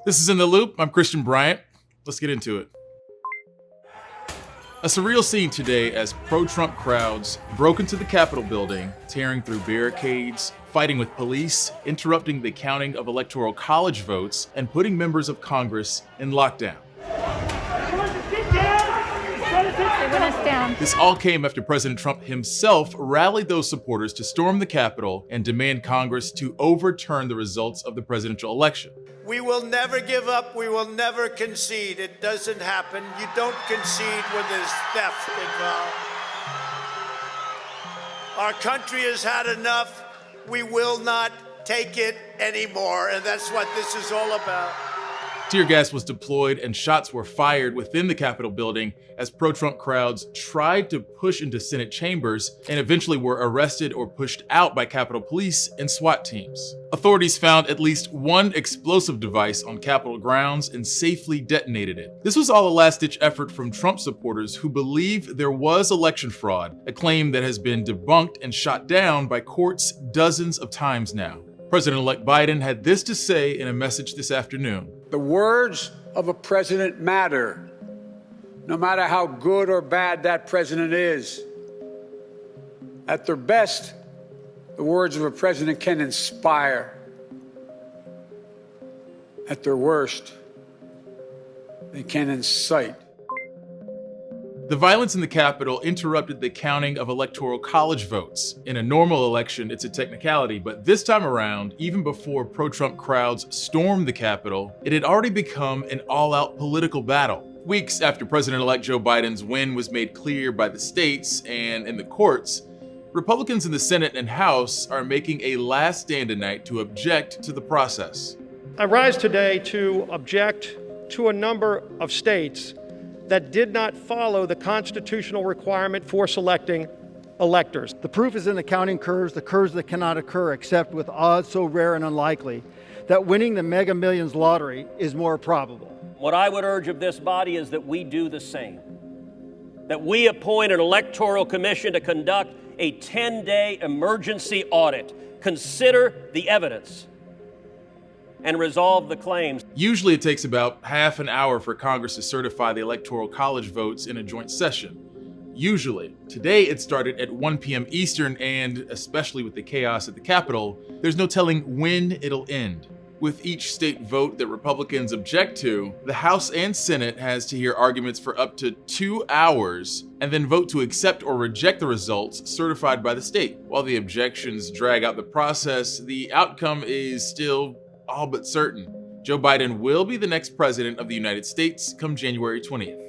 This is In the Loop. I'm Christian Bryant. Let's get into it. A surreal scene today as pro-Trump crowds broke into the Capitol building, tearing through barricades, fighting with police, interrupting the counting of Electoral College votes, and putting members of Congress in lockdown. This all came after President Trump himself rallied those supporters to storm the Capitol and demand Congress to overturn the results of the presidential election. We will never give up. We will never concede. It doesn't happen. You don't concede when there's theft involved. Our country has had enough. We will not take it anymore, and that's what this is all about. Tear gas was deployed and shots were fired within the Capitol building as pro-Trump crowds tried to push into Senate chambers and eventually were arrested or pushed out by Capitol Police and SWAT teams. Authorities found at least one explosive device on Capitol grounds and safely detonated it. This was all a last-ditch effort from Trump supporters who believe there was election fraud, a claim that has been debunked and shot down by courts dozens of times now. President-elect Biden had this to say in a message this afternoon. The words of a president matter, no matter how good or bad that president is. At their best, the words of a president can inspire. At their worst, they can incite. The violence in the Capitol interrupted the counting of Electoral College votes. In a normal election, it's a technicality, but this time around, even before pro-Trump crowds stormed the Capitol, it had already become an all-out political battle. Weeks after President-elect Joe Biden's win was made clear by the states and in the courts, Republicans in the Senate and House are making a last stand tonight to object to the process. I rise today to object to a number of states that did not follow the constitutional requirement for selecting electors. The proof is in the counting curves, the curves that cannot occur except with odds so rare and unlikely that winning the Mega Millions lottery is more probable. What I would urge of this body is that we do the same. That we appoint an electoral commission to conduct a 10-day emergency audit, consider the evidence, and resolve the claims. Usually it takes about half an hour for Congress to certify the Electoral College votes in a joint session. Usually. Today it started at 1 p.m. Eastern, and especially with the chaos at the Capitol, there's no telling when it'll end. With each state vote that Republicans object to, the House and Senate has to hear arguments for up to 2 hours and then vote to accept or reject the results certified by the state. While the objections drag out the process, the outcome is still all but certain. Joe Biden will be the next president of the United States come January 20th.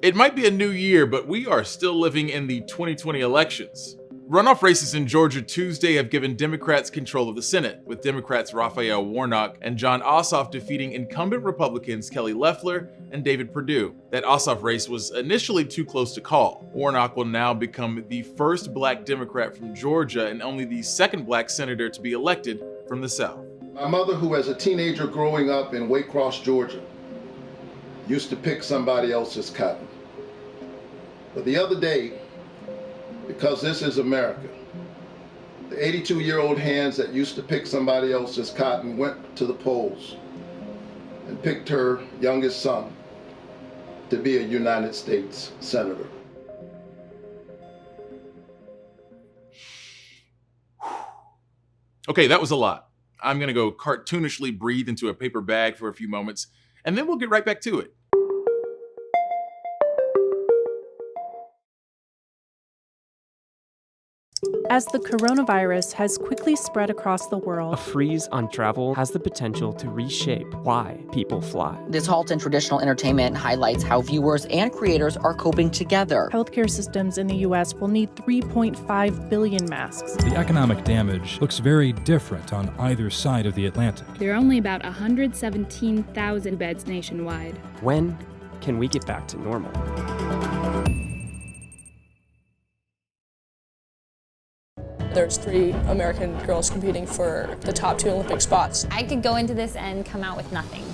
It might be a new year, but we are still living in the 2020 elections. Runoff races in Georgia Tuesday have given Democrats control of the Senate, with Democrats Raphael Warnock and Jon Ossoff defeating incumbent Republicans Kelly Loeffler and David Perdue. That Ossoff race was initially too close to call. Warnock will now become the first black Democrat from Georgia and only the second black senator to be elected from the South. My mother, who as a teenager growing up in Waycross, Georgia, used to pick somebody else's cotton. But the other day, because this is America, the 82-year-old hands that used to pick somebody else's cotton went to the polls and picked her youngest son to be a United States Senator. Okay, that was a lot. I'm gonna go cartoonishly breathe into a paper bag for a few moments, and then we'll get right back to it. As the coronavirus has quickly spread across the A world, freeze on travel has the potential to reshape why people fly. This halt in traditional entertainment highlights how viewers and creators are coping together. healthcare systems in the U.S. will need 3.5 billion masks. The economic damage looks very different on either side of the Atlantic. There are only about 117,000 beds nationwide. When can we get back to normal? There's 3 American girls competing for the top 2 Olympic spots. I could go into this and come out with nothing.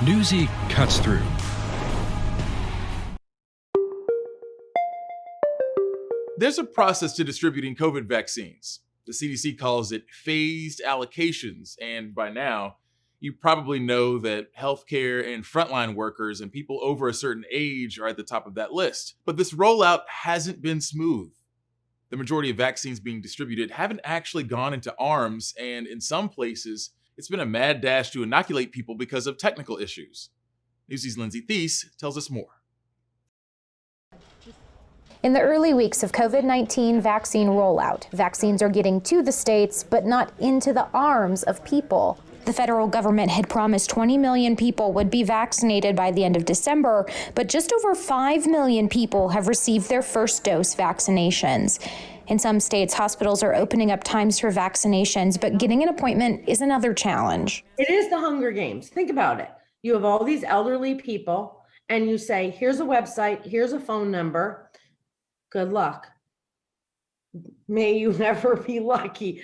Newsy cuts through. There's a process to distributing COVID vaccines. The CDC calls it phased allocations, and by now, you probably know that healthcare and frontline workers and people over a certain age are at the top of that list. But this rollout hasn't been smooth. The majority of vaccines being distributed haven't actually gone into arms, and in some places, it's been a mad dash to inoculate people because of technical issues. Newsy's Lindsay Thies tells us more. In the early weeks of COVID-19 vaccine rollout, vaccines are getting to the states, but not into the arms of people. The federal government had promised 20 million people would be vaccinated by the end of December, but just over 5 million people have received their first dose vaccinations. In some states, hospitals are opening up times for vaccinations, but getting an appointment is another challenge. It is the Hunger Games. Think about it. You have all these elderly people, and you say, here's a website, here's a phone number. Good luck. May you never be lucky.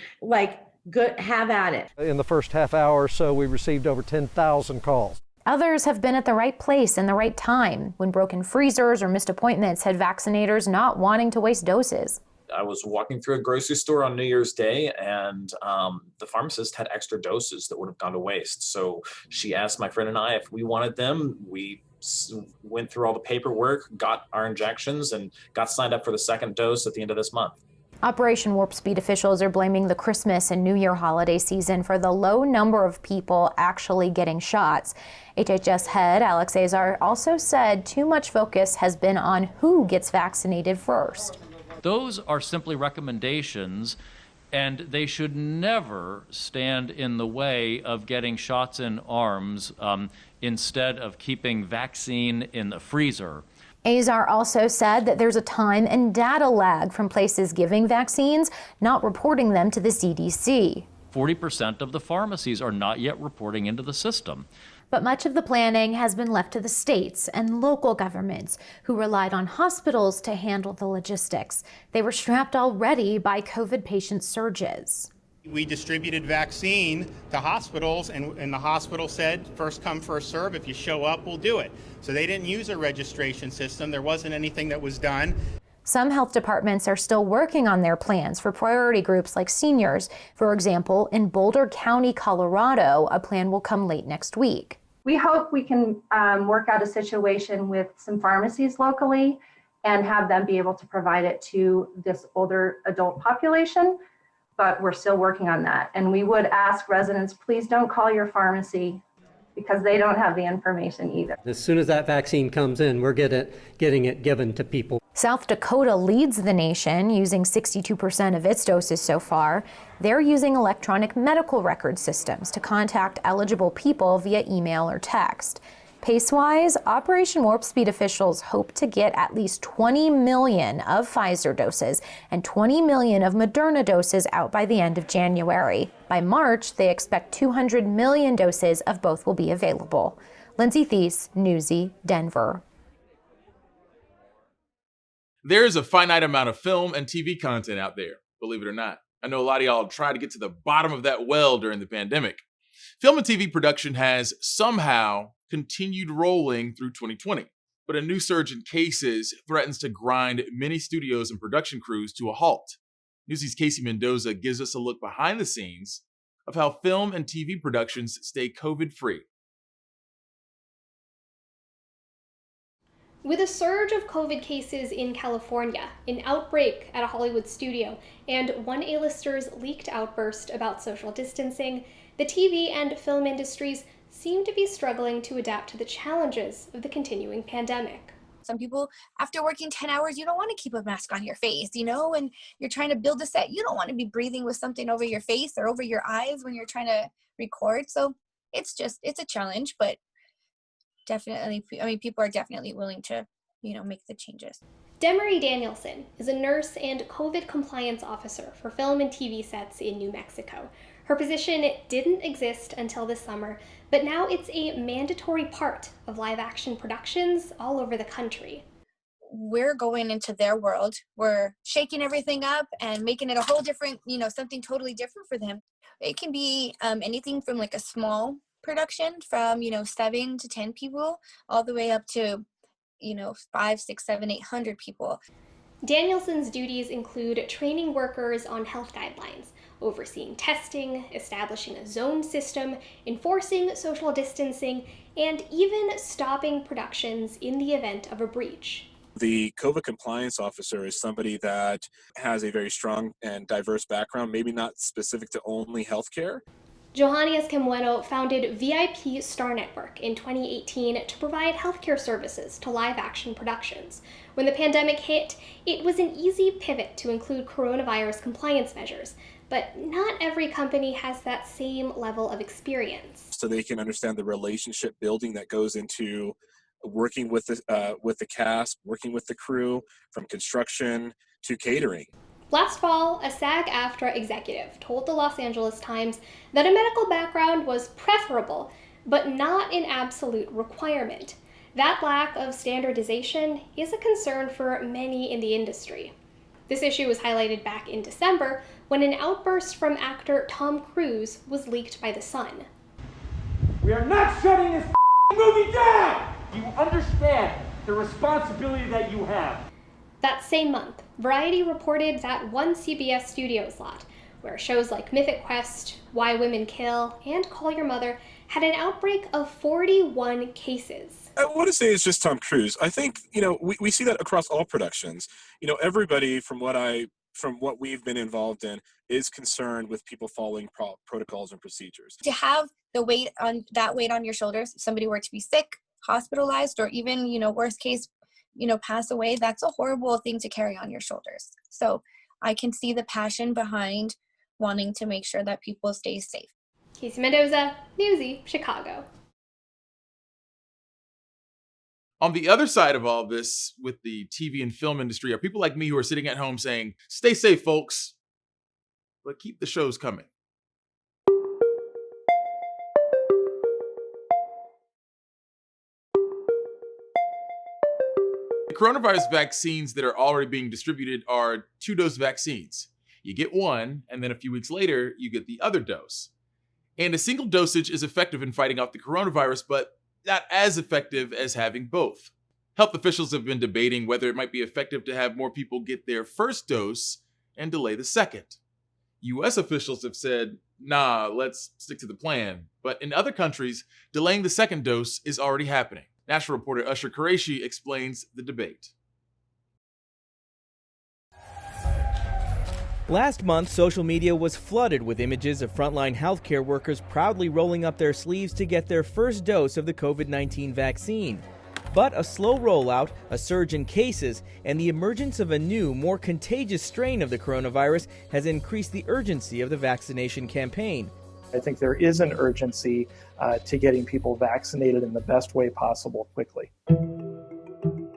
Good, have at it. In the first half hour or so, we received over 10,000 calls. Others have been at the right place in the right time, when broken freezers or missed appointments had vaccinators not wanting to waste doses. I was walking through a grocery store on New Year's Day, and the pharmacist had extra doses that would have gone to waste. So she asked my friend and I if we wanted them. We went through all the paperwork, got our injections, and got signed up for the second dose at the end of this month. Operation Warp Speed officials are blaming the Christmas and New Year holiday season for the low number of people actually getting shots. HHS head Alex Azar also said too much focus has been on who gets vaccinated first. Those are simply recommendations, and they should never stand in the way of getting shots in arms instead of keeping vaccine in the freezer. Azar also said that there's a time and data lag from places giving vaccines not reporting them to the CDC. 40% of the pharmacies are not yet reporting into the system. But much of the planning has been left to the states and local governments, who relied on hospitals to handle the logistics. They were strapped already by COVID patient surges. We distributed vaccine to hospitals, and the hospital said, first come, first serve. If you show up, we'll do it. So they didn't use a registration system. There wasn't anything that was done. Some health departments are still working on their plans for priority groups like seniors. For example, in Boulder County, Colorado, a plan will come late next week. We hope we can work out a situation with some pharmacies locally and have them be able to provide it to this older adult population. But we're still working on that. And we would ask residents, please don't call your pharmacy because they don't have the information either. As soon as that vaccine comes in, we're getting it given to people. South Dakota leads the nation, using 62% of its doses so far. They're using electronic medical record systems to contact eligible people via email or text. Pace-wise, Operation Warp Speed officials hope to get at least 20 million of Pfizer doses and 20 million of Moderna doses out by the end of January. By March, they expect 200 million doses of both will be available. Lindsay Thies, Newsy, Denver. There's a finite amount of film and TV content out there, believe it or not. I know a lot of y'all tried to get to the bottom of that well during the pandemic. Film and TV production has somehow continued rolling through 2020, but a new surge in cases threatens to grind many studios and production crews to a halt. Newsy's Casey Mendoza gives us a look behind the scenes of how film and TV productions stay COVID-free. With a surge of COVID cases in California, an outbreak at a Hollywood studio, and one A-lister's leaked outburst about social distancing, the TV and film industries seem to be struggling to adapt to the challenges of the continuing pandemic. Some people, after working 10 hours, you don't want to keep a mask on your face, and you're trying to build a set. You don't want to be breathing with something over your face or over your eyes when you're trying to record. So it's a challenge, but definitely, people are definitely willing to, make the changes. Demery Danielson is a nurse and COVID compliance officer for film and TV sets in New Mexico. Her position didn't exist until this summer, but now it's a mandatory part of live action productions all over the country. We're going into their world. We're shaking everything up and making it a whole different, something totally different for them. It can be anything from like a small production from, 7 to 10 people all the way up to 5, 6, 7, 800 people. Danielson's duties include training workers on health guidelines, overseeing testing, establishing a zone system, enforcing social distancing, and even stopping productions in the event of a breach. The COVID compliance officer is somebody that has a very strong and diverse background, maybe not specific to only healthcare. Johannes Camueno founded VIP Star Network in 2018 to provide healthcare services to live-action productions. When the pandemic hit, it was an easy pivot to include coronavirus compliance measures, but not every company has that same level of experience. So they can understand the relationship building that goes into working with the cast, working with the crew, from construction to catering. Last fall, a SAG-AFTRA executive told the Los Angeles Times that a medical background was preferable, but not an absolute requirement. That lack of standardization is a concern for many in the industry. This issue was highlighted back in December when an outburst from actor Tom Cruise was leaked by The Sun. We are not shutting this movie down! You understand the responsibility that you have. That same month, Variety reported that one CBS Studios lot, where shows like Mythic Quest, Why Women Kill, and Call Your Mother had an outbreak of 41 cases. I want to say it's just Tom Cruise. I think, we see that across all productions. Everybody from what we've been involved in is concerned with people following protocols and procedures. To have the weight on your shoulders, if somebody were to be sick, hospitalized, or even, worst case, pass away, that's a horrible thing to carry on your shoulders. So I can see the passion behind wanting to make sure that people stay safe. Casey Mendoza, Newsy, Chicago. On the other side of all this, with the TV and film industry, are people like me who are sitting at home saying, stay safe, folks, but keep the shows coming. The coronavirus vaccines that are already being distributed are 2-dose vaccines. You get one, and then a few weeks later, you get the other dose. And a single dosage is effective in fighting off the coronavirus, but not as effective as having both. Health officials have been debating whether it might be effective to have more people get their first dose and delay the second. US officials have said, nah, let's stick to the plan. But in other countries, delaying the second dose is already happening. National reporter Usher Qureshi explains the debate. Last month, social media was flooded with images of frontline healthcare workers proudly rolling up their sleeves to get their first dose of the COVID-19 vaccine. But a slow rollout, a surge in cases, and the emergence of a new, more contagious strain of the coronavirus has increased the urgency of the vaccination campaign. I think there is an urgency to getting people vaccinated in the best way possible quickly.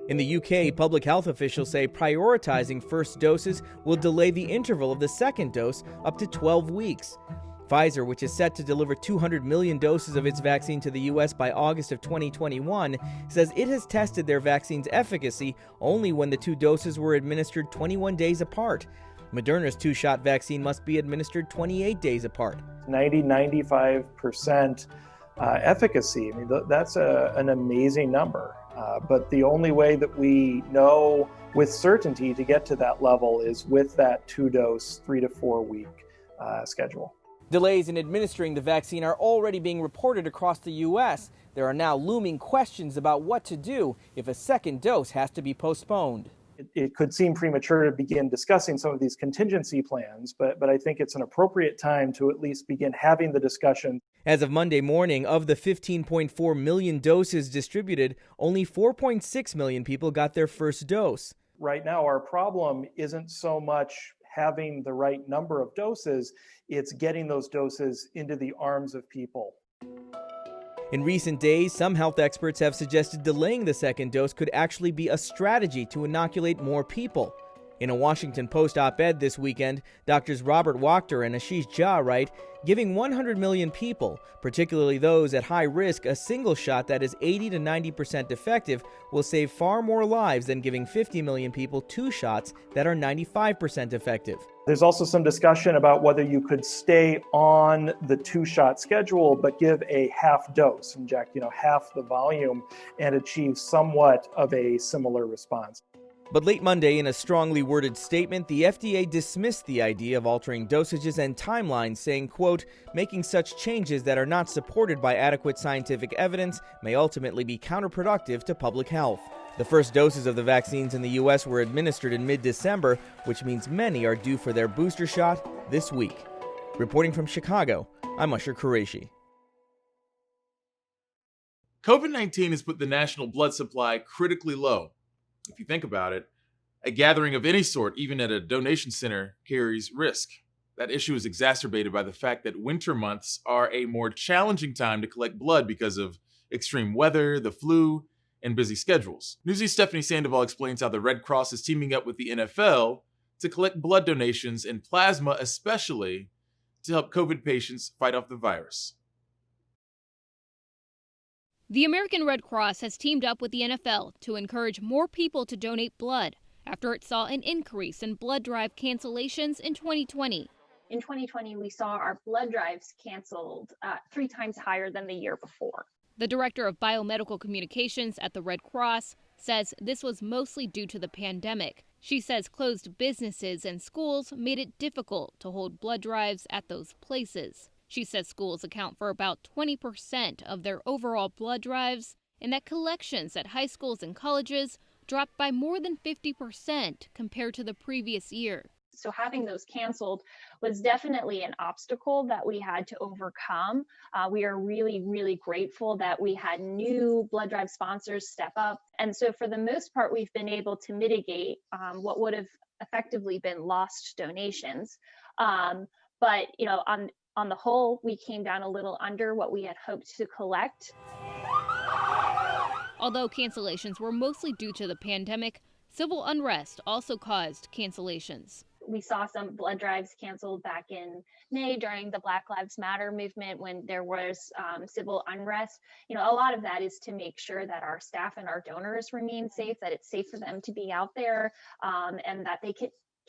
In the UK, public health officials say prioritizing first doses will delay the interval of the second dose up to 12 weeks. Pfizer, which is set to deliver 200 million doses of its vaccine to the U.S. by August of 2021, says it has tested their vaccine's efficacy only when the two doses were administered 21 days apart. Moderna's two-shot vaccine must be administered 28 days apart. 95% efficacy. I mean, that's an amazing number. But the only way that we know with certainty to get to that level is with that 2-dose, 3 to 4 week schedule. Delays in administering the vaccine are already being reported across the U.S. There are now looming questions about what to do if a second dose has to be postponed. It could seem premature to begin discussing some of these contingency plans, but I think it's an appropriate time to at least begin having the discussion. As of Monday morning, of the 15.4 million doses distributed, only 4.6 million people got their first dose. Right now, our problem isn't so much having the right number of doses, it's getting those doses into the arms of people. In recent days, some health experts have suggested delaying the second dose could actually be a strategy to inoculate more people. In a Washington Post op-ed this weekend, doctors Robert Wachter and Ashish Jha write, giving 100 million people, particularly those at high risk, a single shot that is 80 to 90% effective will save far more lives than giving 50 million people two shots that are 95% effective. There's also some discussion about whether you could stay on the two-shot schedule but give a half dose, inject half the volume, and achieve somewhat of a similar response. But late Monday, in a strongly worded statement, the FDA dismissed the idea of altering dosages and timelines, saying, quote, making such changes that are not supported by adequate scientific evidence may ultimately be counterproductive to public health. The first doses of the vaccines in the U.S. were administered in mid-December, which means many are due for their booster shot this week. Reporting from Chicago, I'm Usher Qureshi. COVID-19 has put the national blood supply critically low. If you think about it, a gathering of any sort, even at a donation center, carries risk. That issue is exacerbated by the fact that winter months are a more challenging time to collect blood because of extreme weather, the flu, and busy schedules. Newsy's Stephanie Sandoval explains how the Red Cross is teaming up with the NFL to collect blood donations and plasma, especially to help COVID patients fight off the virus. The American Red Cross has teamed up with the NFL to encourage more people to donate blood after it saw an increase in blood drive cancellations in 2020. In 2020, we saw our blood drives canceled 3 times higher than the year before. The director of biomedical communications at the Red Cross says this was mostly due to the pandemic. She says closed businesses and schools made it difficult to hold blood drives at those places. She says schools account for about 20% of their overall blood drives, and that collections at high schools and colleges dropped by more than 50% compared to the previous year. So having those canceled was definitely an obstacle that we had to overcome. We are really, really grateful that we had new blood drive sponsors step up. And so for the most part, we've been able to mitigate what would have effectively been lost donations. But, you know, on the whole, we came down a little under what we had hoped to collect. Although cancellations were mostly due to the pandemic, civil unrest also caused cancellations. We saw some blood drives canceled back in May during the Black Lives Matter movement when there was civil unrest. You know, a lot of that is to make sure that our staff and our donors remain safe, that it's safe for them to be out there, and that they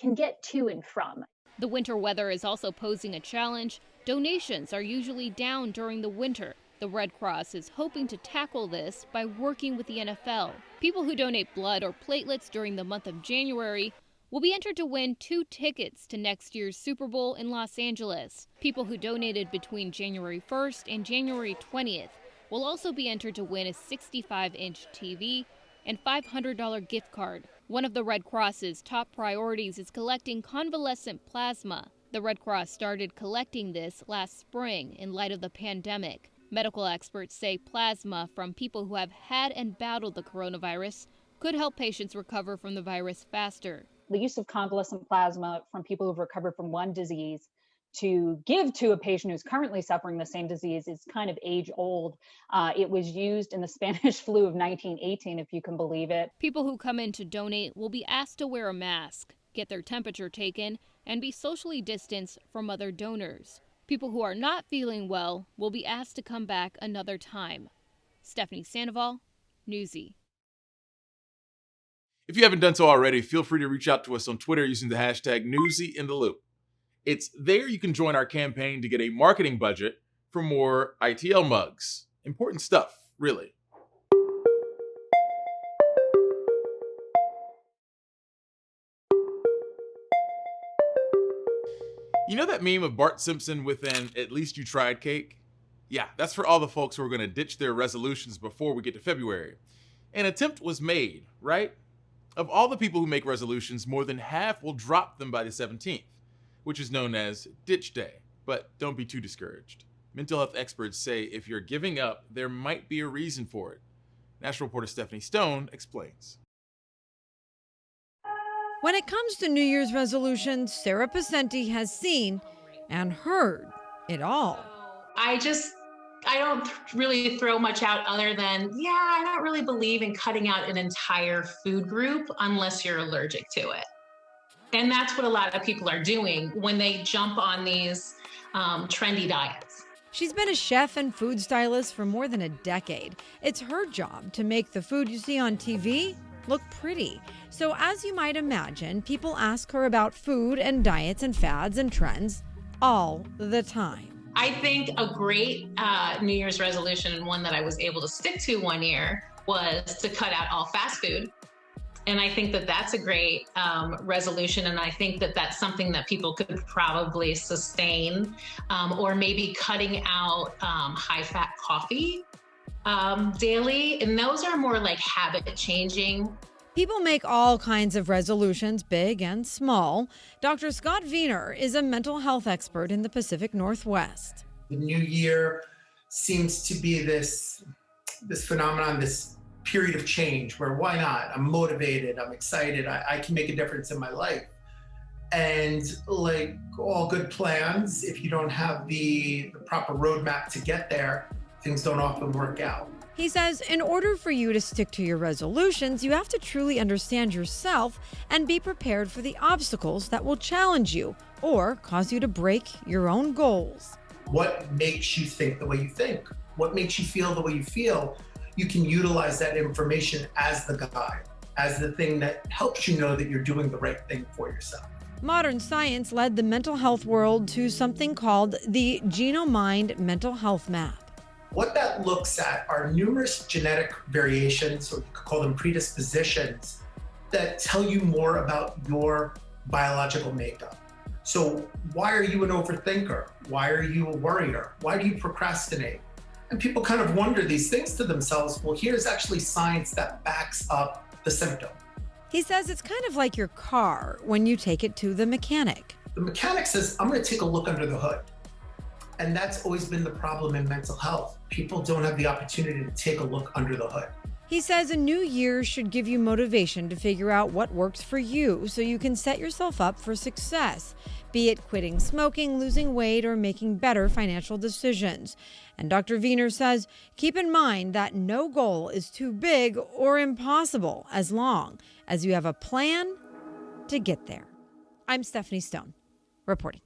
can get to and from. The winter weather is also posing a challenge. Donations are usually down during the winter. The Red Cross is hoping to tackle this by working with the NFL. People who donate blood or platelets during the month of January will be entered to win 2 tickets to next year's Super Bowl in Los Angeles. People who donated between January 1st and January 20th will also be entered to win a 65-inch TV and $500 gift card. One of the Red Cross's top priorities is collecting convalescent plasma. The Red Cross started collecting this last spring in light of the pandemic. Medical experts say plasma from people who have had and battled the coronavirus could help patients recover from the virus faster. The use of convalescent plasma from people who've recovered from one disease to give to a patient who's currently suffering the same disease is kind of age old. It was used in the Spanish flu of 1918, if you can believe it. People who come in to donate will be asked to wear a mask, get their temperature taken, and be socially distanced from other donors. People who are not feeling well will be asked to come back another time. Stephanie Sandoval, Newsy. If you haven't done so already, feel free to reach out to us on Twitter using the hashtag NewsyInTheLoop. It's there you can join our campaign to get a marketing budget for more ITL mugs. Important stuff, really. You know that meme of Bart Simpson with an "at least you tried" cake? Yeah, that's for all the folks who are going to ditch their resolutions before we get to February. An attempt was made, right? Of all the people who make resolutions, more than half will drop them by the 17th, which is known as Ditch Day. But don't be too discouraged. Mental health experts say if you're giving up, there might be a reason for it. National reporter Stephanie Stone explains. When it comes to New Year's resolutions, Sarah Pacenti has seen and heard it all. I don't really throw much out other than, I don't really believe in cutting out an entire food group unless you're allergic to it. And that's what a lot of people are doing when they jump on these trendy diets. She's been a chef and food stylist for more than a decade. It's her job to make the food you see on TV look pretty. So as you might imagine, people ask her about food and diets and fads and trends all the time. I think a great New Year's resolution, and one that I was able to stick to one year, was to cut out all fast food And I think that that's a great resolution. And I think that that's something that people could probably sustain, or maybe cutting out high-fat coffee daily. And those are more like habit changing. People make all kinds of resolutions, big and small. Dr. Scott Wiener is a mental health expert in the Pacific Northwest. The new year seems to be this phenomenon, this period of change where why not? I'm motivated, I'm excited, I can make a difference in my life. And like all good plans, if you don't have the proper roadmap to get there, things don't often work out. He says in order for you to stick to your resolutions, you have to truly understand yourself and be prepared for the obstacles that will challenge you or cause you to break your own goals. What makes you think the way you think? What makes you feel the way you feel? You can utilize that information as the guide, as the thing that helps you know that you're doing the right thing for yourself. Modern science led the mental health world to something called the Genome-Mind Mental Health Map. What that looks at are numerous genetic variations, or you could call them predispositions, that tell you more about your biological makeup. So why are you an overthinker? Why are you a worrier? Why do you procrastinate? And people kind of wonder these things to themselves. Well, here's actually science that backs up the symptom. He says it's kind of like your car when you take it to the mechanic. The mechanic says, I'm going to take a look under the hood. And that's always been the problem in mental health. People don't have the opportunity to take a look under the hood. He says a new year should give you motivation to figure out what works for you so you can set yourself up for success, be it quitting smoking, losing weight, or making better financial decisions. And Dr. Wiener says, keep in mind that no goal is too big or impossible as long as you have a plan to get there. I'm Stephanie Stone, reporting.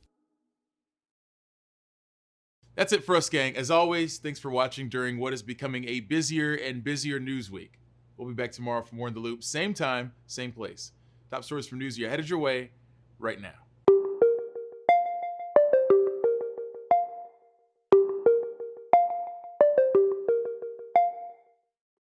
That's it for us, gang. As always, thanks for watching during what is becoming a busier and busier news week. We'll be back tomorrow for more In the Loop, same time, same place. Top stories from Newsy are headed your way right now.